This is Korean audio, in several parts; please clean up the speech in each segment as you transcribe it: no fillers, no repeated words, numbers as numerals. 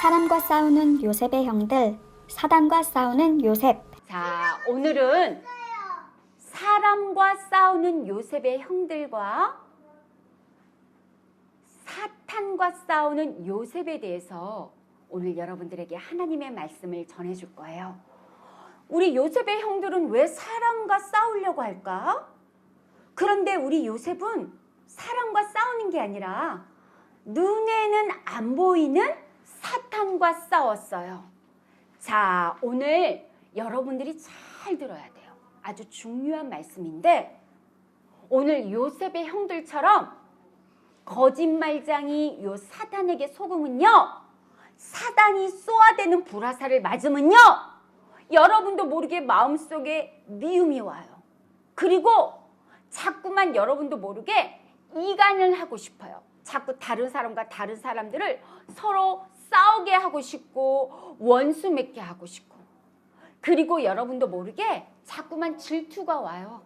사람과 싸우는 요셉의 형들, 사단과 싸우는 요셉. 자, 오늘은 사람과 싸우는 요셉의 형들과 사탄과 싸우는 요셉에 대해서 오늘 여러분들에게 하나님의 말씀을 전해줄 거예요. 우리 요셉의 형들은 왜 사람과 싸우려고 할까? 그런데 우리 요셉은 사람과 싸우는 게 아니라 눈에는 안 보이는 사탄과 싸웠어요. 자, 오늘 여러분들이 잘 들어야 돼요. 아주 중요한 말씀인데, 오늘 요셉의 형들처럼 거짓말장이 요 사단에게 속으면요, 사단이 쏘아대는 불화살을 맞으면요, 여러분도 모르게 마음속에 미움이 와요. 그리고 자꾸만 여러분도 모르게 이간을 하고 싶어요. 자꾸 다른 사람과 다른 사람들을 서로 싸우게 하고 싶고 원수 맺게 하고 싶고, 그리고 여러분도 모르게 자꾸만 질투가 와요.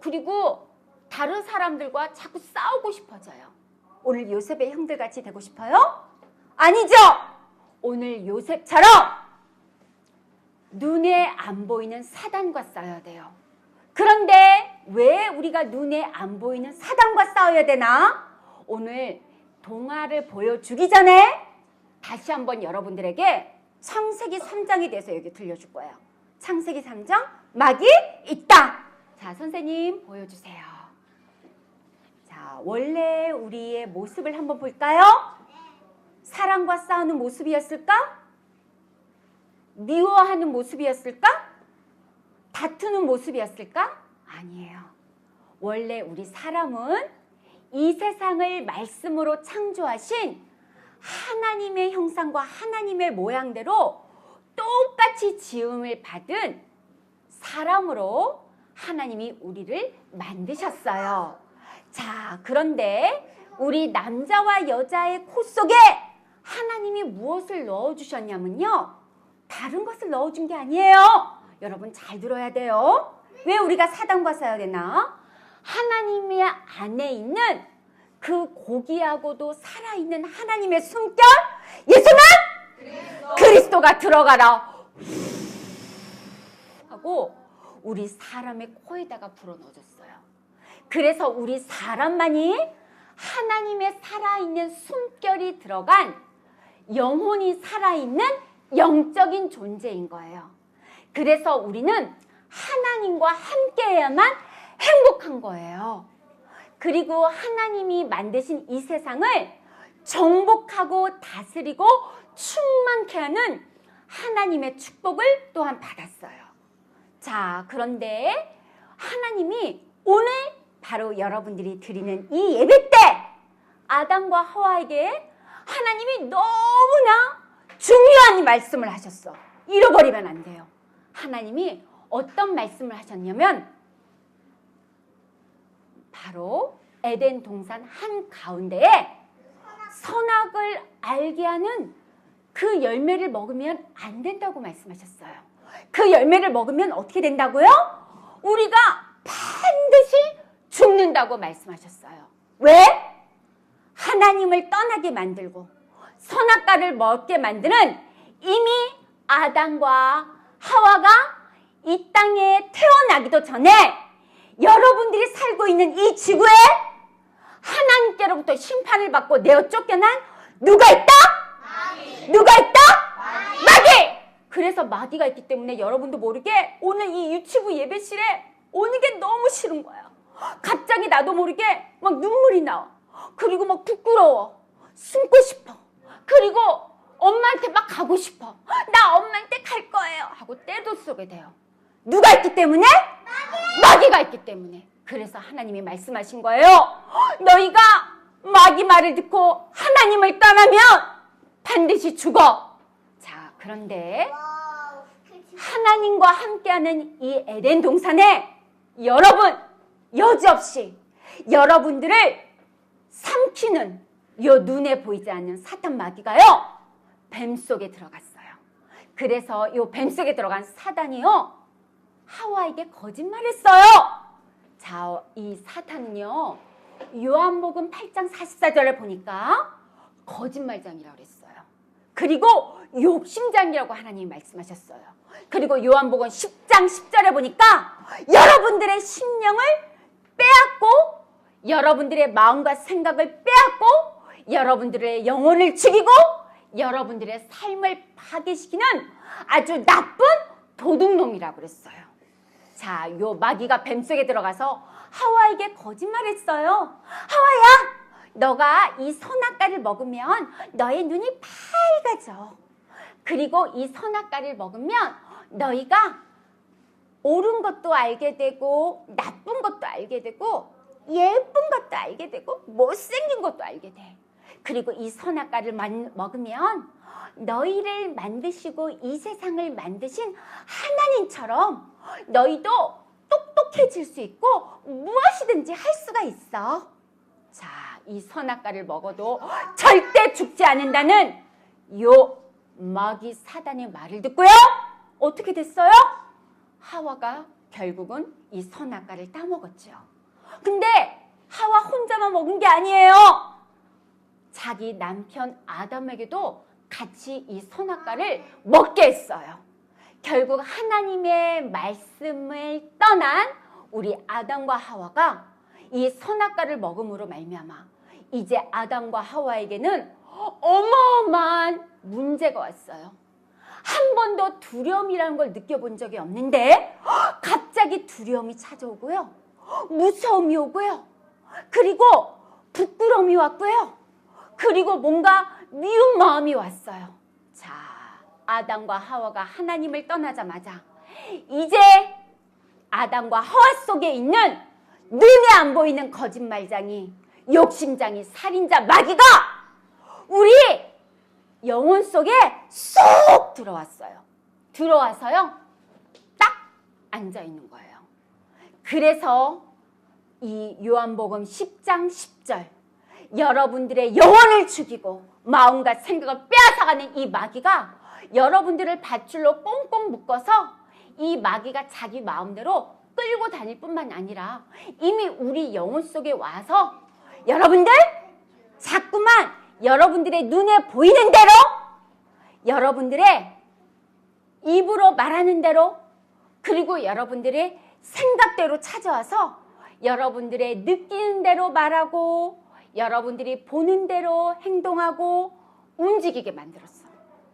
그리고 다른 사람들과 자꾸 싸우고 싶어져요. 오늘 요셉의 형들같이 되고 싶어요? 아니죠? 오늘 요셉처럼 눈에 안 보이는 사단과 싸워야 돼요. 그런데 왜 우리가 눈에 안 보이는 사단과 싸워야 되나? 오늘 동화를 보여주기 전에 다시 한번 여러분들에게 창세기 3장에 대해서 여기 들려줄 거예요. 창세기 3장, 막이 있다. 자, 선생님 보여주세요. 자, 원래 우리의 모습을 한번 볼까요? 사랑과 싸우는 모습이었을까? 미워하는 모습이었을까? 다투는 모습이었을까? 아니에요. 원래 우리 사람은 이 세상을 말씀으로 창조하신 하나님의 형상과 하나님의 모양대로 똑같이 지음을 받은 사람으로 하나님이 우리를 만드셨어요. 자, 그런데 우리 남자와 여자의 코 속에 하나님이 무엇을 넣어주셨냐면요, 다른 것을 넣어준 게 아니에요. 여러분 잘 들어야 돼요. 왜 우리가 사단과 싸워야 되나? 하나님의 안에 있는 그 고귀하고도 살아있는 하나님의 숨결, 예수는 그리스도가 들어가라 하고 우리 사람의 코에다가 불어넣어줬어요. 그래서 우리 사람만이 하나님의 살아있는 숨결이 들어간 영혼이 살아있는 영적인 존재인 거예요. 그래서 우리는 하나님과 함께해야만 행복한 거예요. 그리고 하나님이 만드신 이 세상을 정복하고 다스리고 충만케 하는 하나님의 축복을 또한 받았어요. 자, 그런데 하나님이 오늘 바로 여러분들이 드리는 이 예배 때 아담과 하와에게 하나님이 너무나 중요한 말씀을 하셨어. 잃어버리면 안 돼요. 하나님이 어떤 말씀을 하셨냐면, 바로 에덴 동산 한가운데에 선악을 알게 하는 그 열매를 먹으면 안 된다고 말씀하셨어요. 그 열매를 먹으면 어떻게 된다고요? 우리가 반드시 죽는다고 말씀하셨어요. 왜? 하나님을 떠나게 만들고 선악과를 먹게 만드는 이미 아담과 하와가 이 땅에 태어나기도 전에 여러분들이 살고 있는 이 지구에 하나님께로부터 심판을 받고 내어 쫓겨난 누가 있다? 마귀. 누가 있다? 마귀. 그래서 마귀가 있기 때문에 여러분도 모르게 오늘 이 유치부 예배실에 오는 게 너무 싫은 거야. 갑자기 나도 모르게 막 눈물이 나와. 그리고 막 부끄러워. 숨고 싶어. 그리고 엄마한테 막 가고 싶어. 나 엄마한테 갈 거예요 하고 떼도 쏘게 돼요. 누가 있기 때문에? 마귀가 있기 때문에. 그래서 하나님이 말씀하신 거예요. 너희가 마귀 말을 듣고 하나님을 떠나면 반드시 죽어. 자, 그런데 하나님과 함께하는 이 에덴 동산에 여러분 여지없이 여러분들을 삼키는 요 눈에 보이지 않는 사탄 마귀가요, 뱀 속에 들어갔어요. 그래서 요 뱀 속에 들어간 사단이요, 하와에게 거짓말했어요. 자, 이 사탄은요, 요한복음 8장 44절을 보니까 거짓말장이라고 그랬어요. 그리고 욕심장이라고 하나님이 말씀하셨어요. 그리고 요한복음 10장 10절에 보니까 여러분들의 심령을 빼앗고 여러분들의 마음과 생각을 빼앗고 여러분들의 영혼을 죽이고 여러분들의 삶을 파괴시키는 아주 나쁜 도둑놈이라고 그랬어요. 자, 요 마귀가 뱀속에 들어가서 하와에게 거짓말했어요. 하와야, 너가 이 선악과를 먹으면 너의 눈이 밝아져. 그리고 이 선악과를 먹으면 너희가 옳은 것도 알게 되고 나쁜 것도 알게 되고 예쁜 것도 알게 되고 못생긴 것도 알게 돼. 그리고 이 선악과를 먹으면 너희를 만드시고 이 세상을 만드신 하나님처럼 너희도 똑똑해질 수 있고 무엇이든지 할 수가 있어. 자, 이 선악과를 먹어도 절대 죽지 않는다는 요 마귀 사단의 말을 듣고요. 어떻게 됐어요? 하와가 결국은 이 선악과를 따먹었죠. 근데 하와 혼자만 먹은 게 아니에요. 자기 남편 아담에게도 같이 이 선악과를 먹게 했어요. 결국 하나님의 말씀을 떠난 우리 아담과 하와가 이 선악과를 먹음으로 말미암아 이제 아담과 하와에게는 어마어마한 문제가 왔어요. 한 번도 두려움이라는 걸 느껴본 적이 없는데 갑자기 두려움이 찾아오고요. 무서움이 오고요. 그리고 부끄러움이 왔고요. 그리고 뭔가 미운 마음이 왔어요. 자, 아담과 하와가 하나님을 떠나자마자 이제 아담과 하와 속에 있는 눈에 안 보이는 거짓말장이, 욕심장이, 살인자 마귀가 우리 영혼 속에 쏙 들어왔어요. 들어와서요, 딱 앉아있는 거예요. 그래서 이 요한복음 10장 10절, 여러분들의 영혼을 죽이고 마음과 생각을 빼앗아가는 이 마귀가 여러분들을 밧줄로 꽁꽁 묶어서 이 마귀가 자기 마음대로 끌고 다닐 뿐만 아니라 이미 우리 영혼 속에 와서 여러분들 자꾸만 여러분들의 눈에 보이는 대로 여러분들의 입으로 말하는 대로 그리고 여러분들의 생각대로 찾아와서 여러분들의 느끼는 대로 말하고 여러분들이 보는 대로 행동하고 움직이게 만들었어.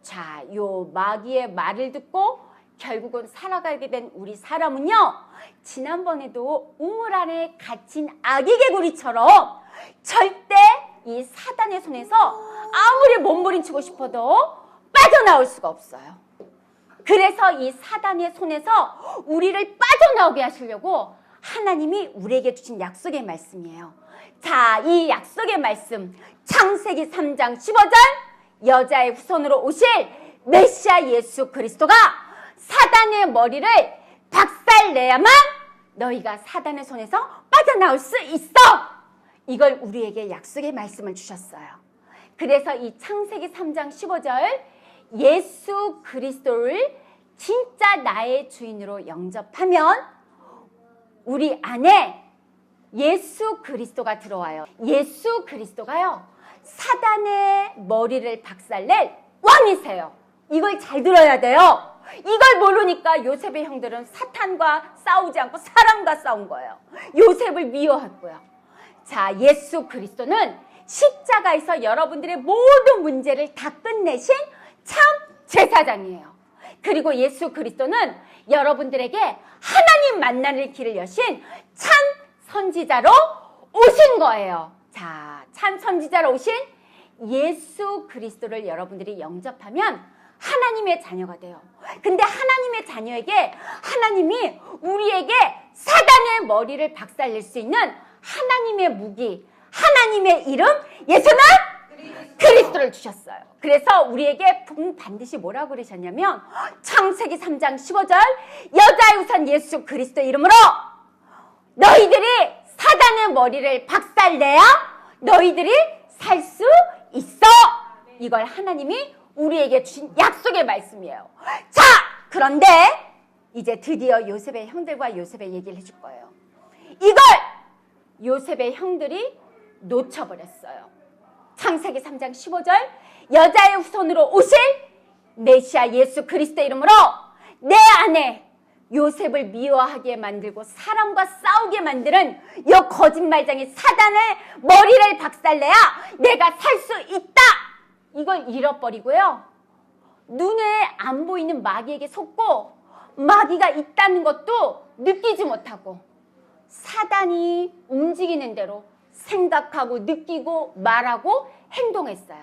자, 요 마귀의 말을 듣고 결국은 살아가게 된 우리 사람은요, 지난번에도 우물 안에 갇힌 아기 개구리처럼 절대 이 사단의 손에서 아무리 몸부림치고 싶어도 빠져나올 수가 없어요. 그래서 이 사단의 손에서 우리를 빠져나오게 하시려고 하나님이 우리에게 주신 약속의 말씀이에요. 자, 이 약속의 말씀 창세기 3장 15절, 여자의 후손으로 오실 메시아 예수 그리스도가 사단의 머리를 박살내야만 너희가 사단의 손에서 빠져나올 수 있어. 이걸 우리에게 약속의 말씀을 주셨어요. 그래서 이 창세기 3장 15절, 예수 그리스도를 진짜 나의 주인으로 영접하면 우리 안에 예수 그리스도가 들어와요. 예수 그리스도가요, 사단의 머리를 박살낼 왕이세요. 이걸 잘 들어야 돼요. 이걸 모르니까 요셉의 형들은 사탄과 싸우지 않고 사람과 싸운 거예요. 요셉을 미워했고요. 자, 예수 그리스도는 십자가에서 여러분들의 모든 문제를 다 끝내신 참 제사장이에요. 그리고 예수 그리스도는 여러분들에게 하나님 만나는 길을 여신 참 선지자로 오신 거예요. 자, 참 선지자로 오신 예수 그리스도를 여러분들이 영접하면 하나님의 자녀가 돼요. 근데 하나님의 자녀에게 하나님이 우리에게 사단의 머리를 박살낼 수 있는 하나님의 무기, 하나님의 이름 예수는 그리스도를 주셨어요. 그래서 우리에게 반드시 뭐라고 그러셨냐면 창세기 3장 15절, 여자의 우선 예수 그리스도 이름으로 너희들이 사단의 머리를 박살내야 너희들이 살 수 있어. 이걸 하나님이 우리에게 주신 약속의 말씀이에요. 자, 그런데 이제 드디어 요셉의 형들과 요셉의 얘기를 해줄 거예요. 이걸 요셉의 형들이 놓쳐버렸어요. 창세기 3장 15절 여자의 후손으로 오실 메시아 예수 그리스도 이름으로 내 아내 요셉을 미워하게 만들고 사람과 싸우게 만드는 이 거짓말쟁이 사단의 머리를 박살내야 내가 살 수 있다. 이걸 잃어버리고요. 눈에 안 보이는 마귀에게 속고 마귀가 있다는 것도 느끼지 못하고 사단이 움직이는 대로 생각하고 느끼고 말하고 행동했어요.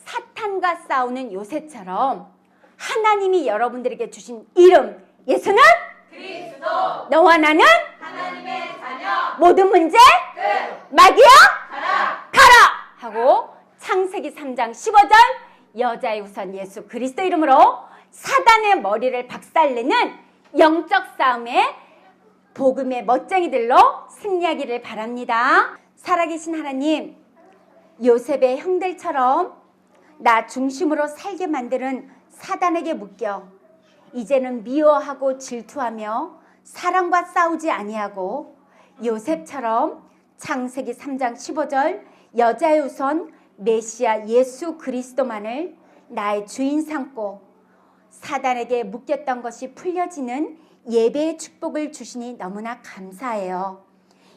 사탄과 싸우는 요셉처럼 하나님이 여러분들에게 주신 이름 예수는 그리스도 너와 나는 하나님의 자녀 모든 문제 끝 마귀야 가라 가라 하고 창세기 3장 15절 여자의 우선 예수 그리스도 이름으로 사단의 머리를 박살내는 영적 싸움에 복음의 멋쟁이들로 승리하기를 바랍니다. 살아계신 하나님, 요셉의 형들처럼 나 중심으로 살게 만드는 사단에게 묶여 이제는 미워하고 질투하며 사랑과 싸우지 아니하고 요셉처럼 창세기 3장 15절 여자의 우선 메시아 예수 그리스도만을 나의 주인 삼고 사단에게 묶였던 것이 풀려지는 예배의 축복을 주시니 너무나 감사해요.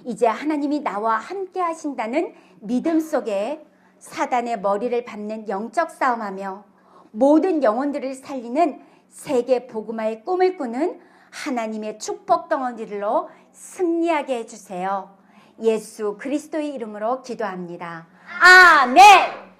이제 하나님이 나와 함께 하신다는 믿음 속에 사단의 머리를 밟는 영적 싸움하며 모든 영혼들을 살리는 세계 복음화의 꿈을 꾸는 하나님의 축복 덩어리로 승리하게 해주세요. 예수 그리스도의 이름으로 기도합니다. 아멘.